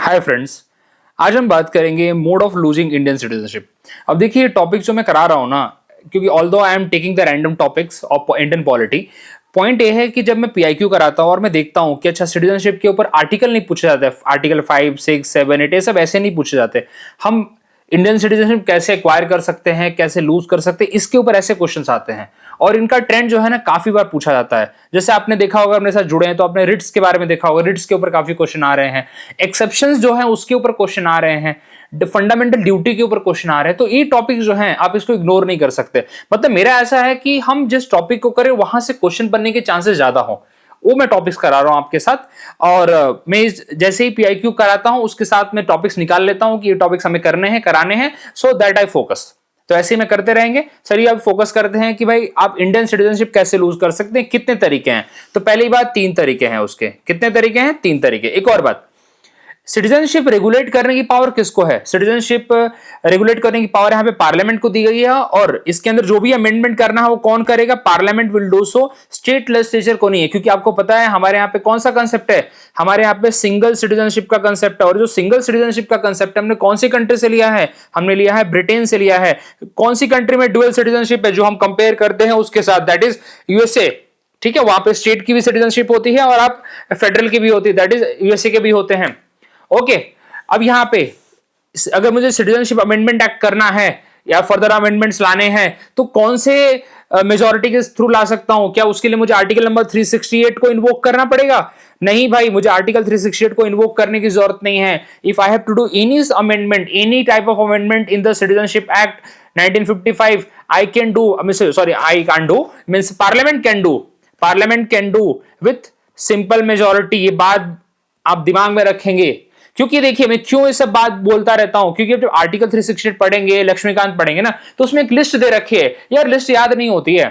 Hi friends, आज हम बात करेंगे mode of losing Indian citizenship. अब देखिए, टॉपिक जो मैं करा रहा हूँ ना, क्योंकि although I am taking the random topics of Indian polity, point ये है कि जब मैं पीआईक्यू कराता हूँ और मैं देखता हूँ कि अच्छा सिटीजनशिप के ऊपर आर्टिकल नहीं पूछे जाते, आर्टिकल 5, 6, 7, 8 ये सब ऐसे नहीं पूछे जाते। हम इंडियन सिटीजनशिप कैसे एक्वायर कर सकते हैं, कैसे लूज कर सकते हैं, इसके ऊपर ऐसे क्वेश्चंस आते हैं और इनका ट्रेंड जो है ना काफी बार पूछा जाता है। जैसे आपने देखा होगा, अपने साथ जुड़े हैं तो आपने रिट्स के बारे में देखा होगा, रिट्स के ऊपर काफी क्वेश्चन आ रहे हैं, एक्सेप्शंस जो है उसके ऊपर क्वेश्चन आ रहे हैं, फंडामेंटल ड्यूटी के ऊपर क्वेश्चन आ रहे हैं। तो ये टॉपिक जो है आप इसको इग्नोर नहीं कर सकते। मतलब मेरा ऐसा है कि हम जिस टॉपिक को करें वहां से क्वेश्चन बनने के चांसेस ज्यादा हो, वो मैं टॉपिक्स करा रहा हूं आपके साथ। और मैं जैसे ही पीआईक्यू कराता हूं उसके साथ मैं टॉपिक्स निकाल लेता हूं कि ये टॉपिक्स हमें करने हैं, कराने हैं, सो दैट आई फोकस। तो ऐसे ही मैं करते रहेंगे। चलिए अब फोकस करते हैं कि भाई आप इंडियन सिटीजनशिप कैसे लूज कर सकते हैं, कितने तरीके हैं। तो पहली बात, 3 तरीके हैं उसके। कितने तरीके हैं? 3 तरीके। एक और बात, सिटीजनशिप रेगुलेट करने की पावर किसको है? सिटीजनशिप रेगुलेट करने की पावर यहां पे पार्लियामेंट को दी गई है और इसके अंदर जो भी अमेंडमेंट करना है वो कौन करेगा? Parliament will do so, state legislature को नहीं है। क्योंकि आपको पता है हमारे यहाँ पे कौन सा कंसेप्ट है, हमारे यहाँ पे सिंगल सिटीजनशिप का कंसेप्ट है। और जो सिंगल सिटीजनशिप का कंसेप्ट हमने कौन सी कंट्री से लिया है? हमने लिया है ब्रिटेन से लिया है। कौन सी कंट्री में डुअल सिटीजनशिप है जो हम कंपेयर करते हैं उसके साथ? That is USA. ठीक है, वहां पे स्टेट की भी सिटीजनशिप होती है और आप फेडरल की भी होती है, दैट इज यूएसए के भी होते हैं। ओके, अब यहां पे अगर मुझे सिटीजनशिप अमेंडमेंट एक्ट करना है या फर्दर अमेंडमेंट्स लाने हैं तो कौन से मेजॉरिटी के थ्रू ला सकता हूं? क्या उसके लिए मुझे आर्टिकल नंबर 368 को इन्वोक करना पड़ेगा? नहीं भाई, मुझे आर्टिकल 368 को इन्वोक करने की जरूरत नहीं है। If I have to do any amendment, any type of amendment in the citizenship act 1955, I can do, sorry I can do, means parliament can do with simple majority. ये बात आप दिमाग में रखेंगे। क्योंकि देखिए, मैं क्यों ये सब बात बोलता रहता हूं, क्योंकि जब आर्टिकल 368 पढ़ेंगे, लक्ष्मीकांत पढ़ेंगे ना, तो उसमें एक लिस्ट दे रखी है। यार लिस्ट याद नहीं होती है,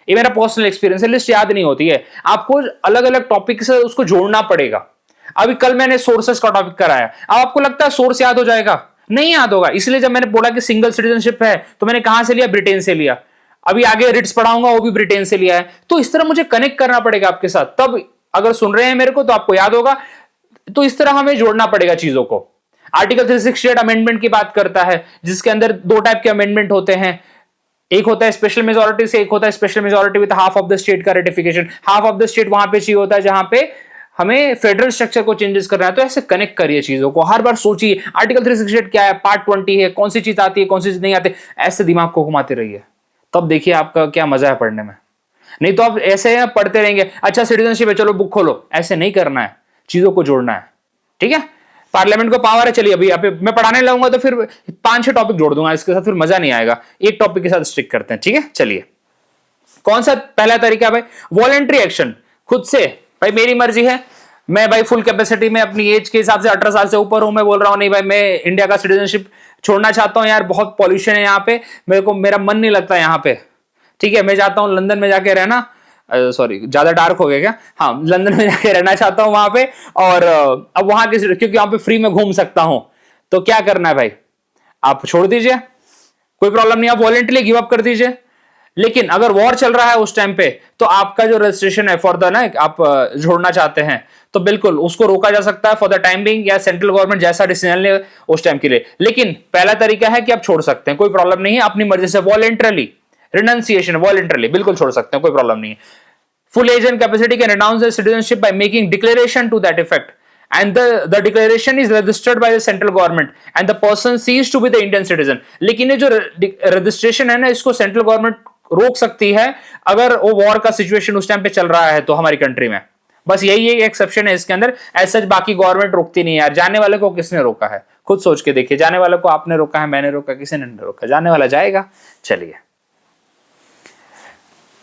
ये मेरा पर्सनल एक्सपीरियंस है, लिस्ट याद नहीं होती है। आपको अलग अलग टॉपिक से उसको जोड़ना पड़ेगा। अभी कल मैंने सोर्सेस का टॉपिक कराया, अब आपको लगता है सोर्स याद हो जाएगा? नहीं याद होगा। इसलिए जब मैंने बोला कि सिंगल सिटीजनशिप है तो मैंने कहां से लिया? ब्रिटेन से लिया। अभी आगे रिट्स पढ़ाऊंगा, वो भी ब्रिटेन से लिया है। तो इस तरह मुझे कनेक्ट करना पड़ेगा आपके साथ, तब अगर सुन रहे हैं मेरे को तो आपको याद होगा। तो इस तरह हमें जोड़ना पड़ेगा चीजों को। आर्टिकल 368 अमेंडमेंट की बात करता है, जिसके अंदर 2 टाइप के अमेंडमेंट होते हैं। एक होता है स्पेशल मेजोरिटी से, एक होता है special majority with half of the state का ratification. Half of the state वहां पे चाहिए होता है जहां पे हमें फेडरल स्ट्रक्चर को चेंजेस करना है। तो ऐसे कनेक्ट करिए चीजों को, हर बार सोचिए आर्टिकल 368 क्या है, पार्ट 20 है, कौन सी चीज आती है, कौन सी चीज नहीं आती। ऐसे दिमाग को घुमाते रहिए, तब देखिए आपका क्या मजा है पढ़ने में। नहीं तो आप ऐसे पढ़ते रहेंगे, अच्छा सिटीजनशिप है चलो बुक खोलो, ऐसे नहीं करना है, चीजों को जोड़ना है। ठीक है, पार्लियामेंट को पावर है। चलिए अभी यहाँ पे मैं पढ़ाने लगूंगा तो फिर 5-6 टॉपिक जोड़ दूंगा इसके साथ, फिर मजा नहीं आएगा। एक टॉपिक के साथ स्टिक करते हैं। ठीक है, चलिए कौन सा पहला तरीका है भाई? वॉलेंट्री एक्शन, खुद से। भाई मेरी मर्जी है, मैं भाई फुल कैपेसिटी में अपनी एज के हिसाब से 18 साल से ऊपर हूं, मैं बोल रहा हूं नहीं भाई मैं इंडिया का सिटीजनशिप छोड़ना चाहता हूं। यार बहुत पॉल्यूशन है यहाँ पे, मेरा मन नहीं लगता यहाँ पे। ठीक है, मैं जाता हूं लंदन में जाके रहना, सॉरी ज्यादा डार्क हो गया क्या? हाँ, लंदन में जाके रहना चाहता हूं वहां पे। और अब वहां के, क्योंकि वहां पे फ्री में घूम सकता हूं, तो क्या करना है भाई? आप छोड़ दीजिए, कोई प्रॉब्लम नहीं, आप वॉलेंटली गिव अप कर दीजिए। लेकिन अगर वॉर चल रहा है उस टाइम पे, तो आपका जो रजिस्ट्रेशन है फॉर द ना, आप जोड़ना चाहते हैं तो बिल्कुल उसको रोका जा सकता है फॉर द टाइम बिंग, या सेंट्रल गवर्नमेंट जैसा डिसीजन ले उस टाइम के लिए। लेकिन पहला तरीका है कि आप छोड़ सकते हैं, कोई प्रॉब्लम नहीं है, अपनी मर्जी से वॉलेंटरली। रिनंसिएशन वॉलेंटरली बिल्कुल छोड़ सकते हैं, कोई प्रॉब्लम नहीं है। Full age and capacity can renounce their citizenship by making declaration to that effect, and the declaration is registered by the central government and the person ceased to be the Indian citizen। लेकिन ये जो registration है ना, इसको central government रोक सकती है अगर वो वॉर का सिचुएशन उस टाइम पे चल रहा है तो हमारी कंट्री में। बस यही एक एक्सेप्शन है इसके अंदर, ऐसा बाकी गवर्नमेंट रोकती नहीं है। यार जाने वाले को किसने रोका है? खुद सोच के देखिए, जाने वाले को आपने रोका है, मैंने रोका, किसी ने नहीं रोका, जाने वाला जाएगा। चलिए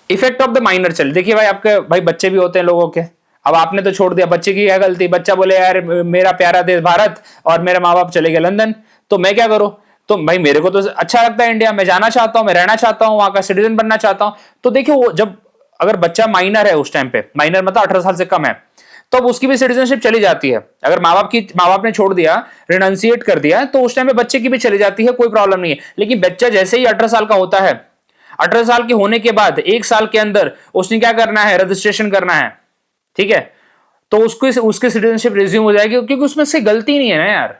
इफेक्ट ऑफ द माइनर। चल देखिए भाई, आपके भाई बच्चे भी होते हैं लोगों के। अब आपने तो छोड़ दिया, बच्चे की क्या गलती? बच्चा बोले यार मेरा प्यारा देश भारत और मेरे माँ बाप चले गए लंदन, तो मैं क्या करूं? तो भाई मेरे को तो अच्छा लगता है इंडिया, मैं जाना चाहता हूं, मैं रहना चाहता हूं, वहां का सिटीजन बनना चाहता हूं। तो देखिए वो जब अगर बच्चा माइनर है उस टाइम पे, माइनर मतलब 18 साल से कम है, तो अब उसकी भी सिटीजनशिप चली जाती है। अगर माँ बाप ने छोड़ दिया, रिनाउंसिएट कर दिया, तो उस टाइम पे बच्चे की भी चली जाती है, कोई प्रॉब्लम नहीं है। लेकिन बच्चा जैसे ही 18 साल का होता है, 18 साल के होने के बाद 1 साल के अंदर उसने क्या करना है? रजिस्ट्रेशन करना है। ठीक है, तो उसको उसकी सिटीजनशिप रिज्यूम हो जाएगी, क्योंकि उसमें से गलती नहीं है ना यार।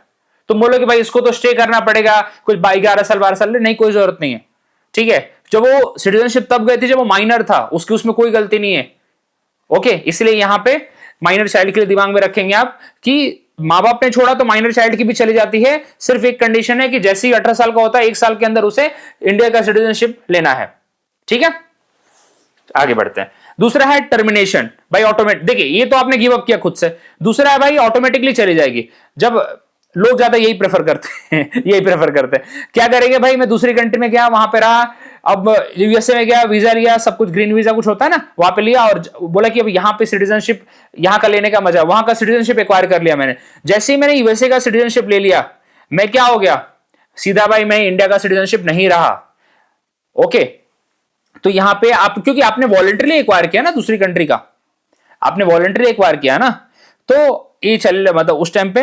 तुम बोलो कि भाई इसको तो स्टे करना पड़ेगा कुछ 11 साल 12 साल, नहीं कोई जरूरत नहीं है, ठीक है। जब वो सिटीजनशिप तब गई थी जब वो माइनर था, उसकी उसमें कोई गलती नहीं है। ओके, इसलिए यहां पे माइनर चाइल्ड के लिए दिमाग में रखेंगे आप कि मां बाप ने छोड़ा तो माइनर चाइल्ड की भी चली जाती है। सिर्फ एक कंडीशन है कि जैसे ही 18 साल का होता है 1 साल के अंदर उसे इंडिया का सिटीजनशिप लेना है, ठीक है। आगे बढ़ते हैं। दूसरा है टर्मिनेशन, भाई ऑटोमेटिक, देखिए ये तो आपने गिव अप किया खुद से। दूसरा है भाई ऑटोमेटिकली चली जाएगी। जब लोग ज्यादा यही प्रेफर करते हैं यही प्रेफर करते हैं, क्या करेंगे भाई, मैं दूसरी कंट्री में गया, वहां पे रहा, अब यूएसए में गया, वीजा लिया, सब कुछ ग्रीन वीजा कुछ होता है ना, वहां पे लिया और बोला कि अब यहाँ पे सिटीजनशिप यहाँ का लेने का मजा, वहां का सिटीजनशिप एक्वायर कर लिया मैंने। जैसे ही मैंने यूएसए का सिटीजनशिप ले लिया, मैं क्या हो गया, सीधा भाई मैं इंडिया का सिटीजनशिप नहीं रहा। ओके, तो यहां पे आप, क्योंकि आपने वॉलंटरी एक्वायर किया ना दूसरी कंट्री का, आपने वॉलंटरी एक्वायर किया ना, तो ये चल, मतलब उस टाइम पे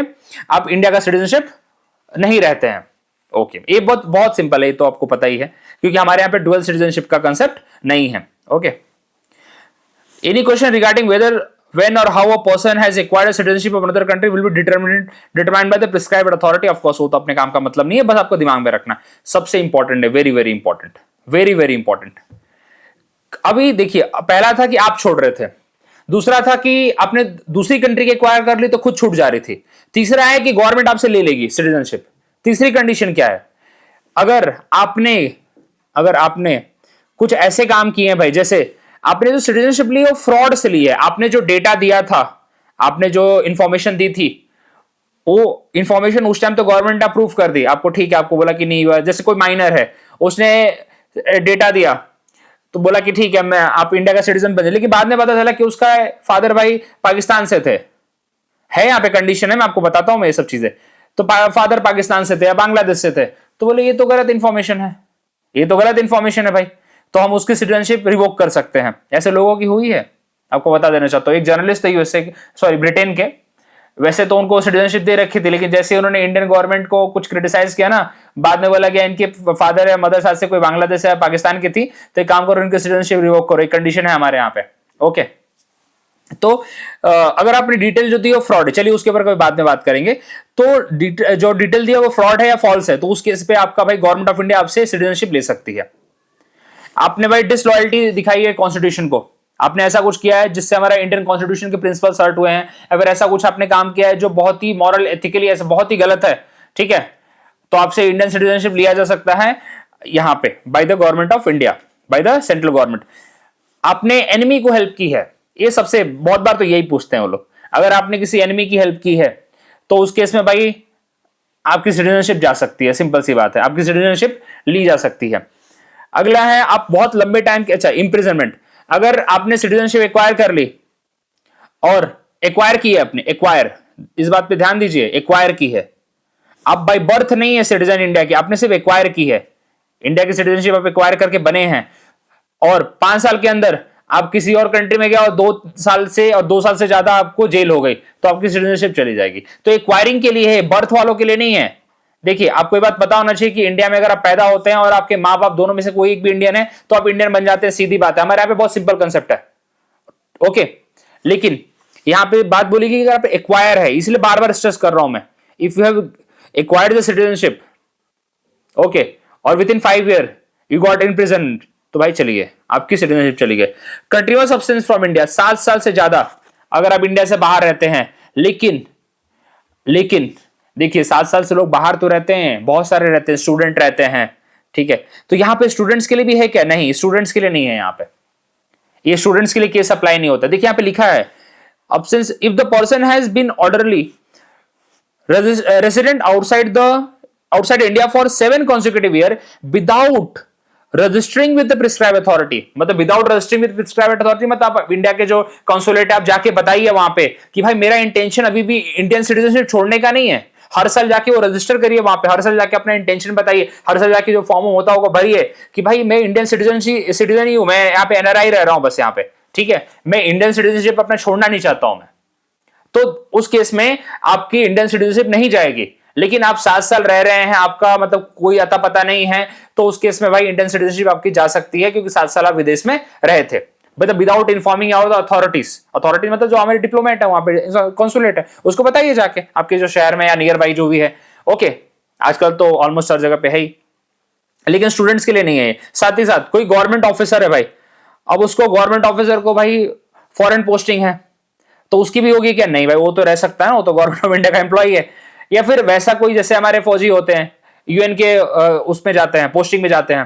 आप इंडिया का सिटीजनशिप नहीं रहते हैं। ओके, ये बहुत बहुत सिंपल है, ये तो आपको पता ही है, क्योंकि हमारे यहाँ पे डुअल सिटीजनशिप का कंसेप्ट नहीं है। Okay, any question regarding whether when or how a person has acquired a citizenship of another country will be determined by the prescribed authority, of course वो तो अपने काम का मतलब नहीं है, बस आपको दिमाग में रखना, सबसे इंपॉर्टेंट है, very very important, very very important. अभी देखिए, पहला था कि आप छोड़ रहे थे, दूसरा था कि आपने दूसरी कंट्री के एक्वायर कर ली तो खुद छूट जा रही थी, तीसरा है कि गवर्नमेंट आपसे ले लेगी सिटीजनशिप। तीसरी कंडीशन क्या है, अगर आपने कुछ ऐसे काम किए हैं भाई, जैसे आपने जो सिटीजनशिप ली वो फ्रॉड से ली है, आपने जो डेटा दिया था, आपने जो इंफॉर्मेशन दी थी, वो इंफॉर्मेशन उस टाइम तो गवर्नमेंट ने अप्रूव कर दी आपको, ठीक है, आपको बोला कि नहीं हुआ, जैसे कोई माइनर है उसने डेटा दिया तो बोला कि ठीक है मैं आप इंडिया का सिटीजन बने, लेकिन बाद में पता चला कि उसका फादर भाई पाकिस्तान से थे, है यहाँ पे कंडीशन है, मैं आपको बताता हूं मैं ये सब चीजें, तो फादर पाकिस्तान से थे या बांग्लादेश से थे, तो बोले ये तो गलत इंफॉर्मेशन है, ये तो गलत इंफॉर्मेशन है भाई, तो हम उसकी सिटीजनशिप रिवोक कर सकते हैं। ऐसे लोगों की हुई है, आपको बता देना चाहता हूँ। एक जर्नलिस्ट थे यूएसए के, सॉरी ब्रिटेन के, वैसे तो उनको सिटीजनशिप दे रखी थी, लेकिन जैसे उन्होंने इंडियन गवर्नमेंट को कुछ क्रिटिसाइज किया ना, बाद में बोला गया इनके फादर या मदर साथ से कोई बांग्लादेश या पाकिस्तान की थी, तो एक काम करो इनकी सिटीजनशिप रिवोक करो, एक कंडीशन है हमारे यहाँ पे। ओके, तो अगर आपने डिटेल जो दी वो फ्रॉड है, चलिए उसके ऊपर कोई बाद में बात करेंगे, तो जो डिटेल दिया वो फ्रॉड है या फॉल्स है, तो उस केस पे आपका भाई गवर्नमेंट ऑफ इंडिया आपसे सिटीजनशिप ले सकती है। आपने भाई डिसलॉयल्टी दिखाई है कॉन्स्टिट्यूशन को, आपने ऐसा कुछ किया है जिससे हमारा इंडियन कॉन्स्टिट्यूशन के प्रिंसिपल्स हर्ट हुए हैं, अगर ऐसा कुछ आपने काम किया है जो बहुत ही मॉरल एथिकली ऐसा बहुत ही गलत है, ठीक है, तो आपसे इंडियन सिटीजनशिप लिया जा सकता है यहां पे by the government of India, by the central government. आपने एनिमी को हेल्प की है, ये सबसे बहुत बार तो यही पूछते हैं वो लोग, अगर आपने किसी एनिमी की हेल्प की है तो उस केस में भाई आपकी सिटीजनशिप जा सकती है, सिंपल सी बात है, आपकी सिटीजनशिप ली जा सकती है। अगला है आप बहुत लंबे टाइम के, अच्छा इंप्रिजनमेंट, अगर आपने सिटीजनशिप एक्वायर कर ली और एक्वायर की है आपने, एक्वायर, इस बात पे ध्यान दीजिए, एक्वायर की है, आप बाय बर्थ नहीं है सिटीजन इंडिया की, आपने सिर्फ एक्वायर की है, इंडिया की सिटीजनशिप आप एक्वायर करके बने हैं, और 5 साल के अंदर आप किसी और कंट्री में गया और 2 साल से ज्यादा आपको जेल हो गई, तो आपकी सिटीजनशिप चली जाएगी। तो एक्वायरिंग के लिए है, बर्थ वालों के लिए नहीं है। देखिए आपको ये बात पता होना चाहिए कि इंडिया में अगर आप पैदा होते हैं और आपके माँ बाप दोनों में से कोई एक भी इंडियन है तो आप इंडियन बन जाते हैं, सीधी बात है, हमारे यहाँ पे बहुत सिंपल कंसेप्ट है। ओके, लेकिन यहाँ पे बात बोलेगी कि अगर आप एक्वायर है, इसलिए बार बार स्ट्रेस कर रहा हूं मैं, if you have acquired the citizenship, okay, और within 5 year you got in prison, तो भाई चलिए आपकी सिटीजनशिप चली गई। कंटिन्यूअस अब्सेंस फ्रॉम इंडिया, 7 साल से ज्यादा अगर आप इंडिया से बाहर रहते हैं, लेकिन देखिए 7 साल से लोग बाहर तो रहते हैं, बहुत सारे रहते हैं, स्टूडेंट रहते हैं, ठीक है, तो यहां पे स्टूडेंट्स के लिए भी है क्या, नहीं स्टूडेंट्स के लिए नहीं है, यहां पे ये स्टूडेंट्स के लिए केस अप्लाई नहीं होता। देखिए यहां पे लिखा है absence if the person has been orderly resident outside India for 7 consecutive year without registering with the prescribe authority, मतलब without registering with prescribe authority, मतलब आप इंडिया के जो कॉन्सुलेट है आप जाके बताइए वहां पे कि भाई मेरा इंटेंशन अभी भी इंडियन सिटीजनशिप छोड़ने का नहीं है, हर साल जाके वो रजिस्टर करिए वहां पे, हर साल जाके अपना इंटेंशन बताइए, हर साल जाके जो फॉर्म होता होगा भरिए कि भाई मैं इंडियन सिटीजन ही हूं, मैं यहाँ पे एनआरआई रह रहा हूं बस यहाँ पे, ठीक है, मैं इंडियन सिटीजनशिप अपना छोड़ना नहीं चाहता हूं मैं, तो उस केस में आपकी इंडियन सिटीजनशिप नहीं जाएगी। लेकिन आप 7 साल रह रहे हैं, आपका मतलब कोई अता पता नहीं है, तो उस केस में भाई इंडियन सिटीजनशिप आपकी जा सकती है, क्योंकि 7 साल आप विदेश में रहे थे। मतलब without informing our the authorities, authorities मतलब जो हमारे डिप्लोमेट है वहां पे कॉन्सुलेट है, उसको बताइए जाके आपके जो शहर में या नियर बाई जो भी है। ओके, आजकल तो ऑलमोस्ट हर जगह पे है ही, लेकिन स्टूडेंट्स के लिए नहीं है। साथ ही साथ कोई गवर्नमेंट ऑफिसर है भाई, अब उसको गवर्नमेंट ऑफिसर को भाई फॉरेन पोस्टिंग है, तो उसकी भी होगी क्या? नहीं भाई, वो तो रह सकता है ना, वो तो गवर्नमेंट ऑफ इंडिया का एम्प्लॉई है। या फिर वैसा कोई, जैसे हमारे फौजी होते हैं यूएन के उसमें जाते हैं, पोस्टिंग में जाते हैं,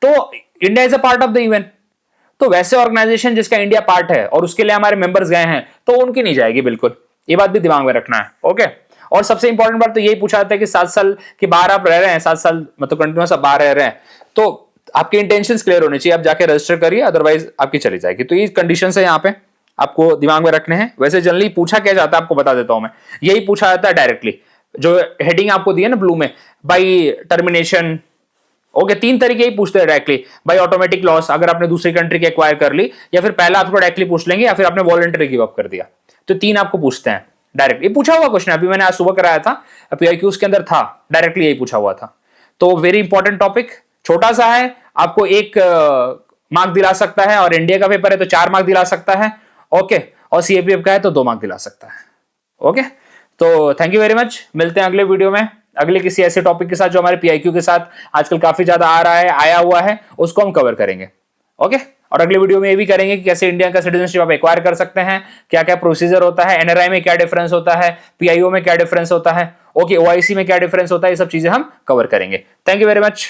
तो India is a part of the UN, तो वैसे ऑर्गेनाइजेशन जिसका इंडिया पार्ट है और उसके लिए हमारे मेंबर्स गए हैं, तो उनकी नहीं जाएगी बिल्कुल, ये बात भी दिमाग में रखना है। ओके, और सबसे इंपॉर्टेंट बात तो यही पूछा जाता है कि 7 साल के बाहर आप रह रहे हैं, 7 साल मतलब कंटिन्यूस आप बाहर रह रहे हैं, तो आपके इंटेंशंस क्लियर होने चाहिए, आप जाके रजिस्टर करिए, अदरवाइज आपकी चली जाएगी। तो ये कंडीशन है यहाँ पे आपको दिमाग में रखने हैं। वैसे जनरली पूछा क्या जाता है आपको बता देता हूं मैं, यही पूछा जाता है डायरेक्टली, जो हेडिंग आपको दी है ना ब्लू में, बाई टर्मिनेशन। ओके, 3 तरीके ही पूछते हैं डायरेक्टली, बाई ऑटोमेटिक लॉस अगर आपने दूसरी कंट्री की एक्वायर कर ली, या फिर पहला आपको डायरेक्टली पूछ लेंगे, या फिर आपने वॉलंटरी गिव अप कर दिया, तो 3 आपको पूछते हैं डायरेक्ट। ये पूछा हुआ क्वेश्चन अभी मैंने आज सुबह कराया था, पीआईक्यूज के अंदर था, डायरेक्टली यही पूछा हुआ था। तो वेरी इंपॉर्टेंट टॉपिक, छोटा सा है, आपको 1 मार्क दिला सकता है, और इंडिया का पेपर है तो 4 मार्क दिला सकता है। ओके, और सीएपीएफ का है तो 2 मार्क दिला सकता है। ओके, तो थैंक यू वेरी मच, मिलते हैं अगले वीडियो में अगले किसी ऐसे टॉपिक के साथ जो हमारे पीआईक्यू के साथ आजकल काफी ज्यादा आ रहा है, आया हुआ है, उसको हम कवर करेंगे। ओके, और अगले वीडियो में ये भी करेंगे कि कैसे इंडिया का सिटीजनशिप आप एक्वायर कर सकते हैं, क्या क्या प्रोसीजर होता है, एनआरआई में क्या डिफरेंस होता है, पीआईओ में क्या डिफरेंस होता है, ओके ओआईसी में क्या डिफरेंस होता है, ये सब चीजें हम कवर करेंगे। Thank you very much.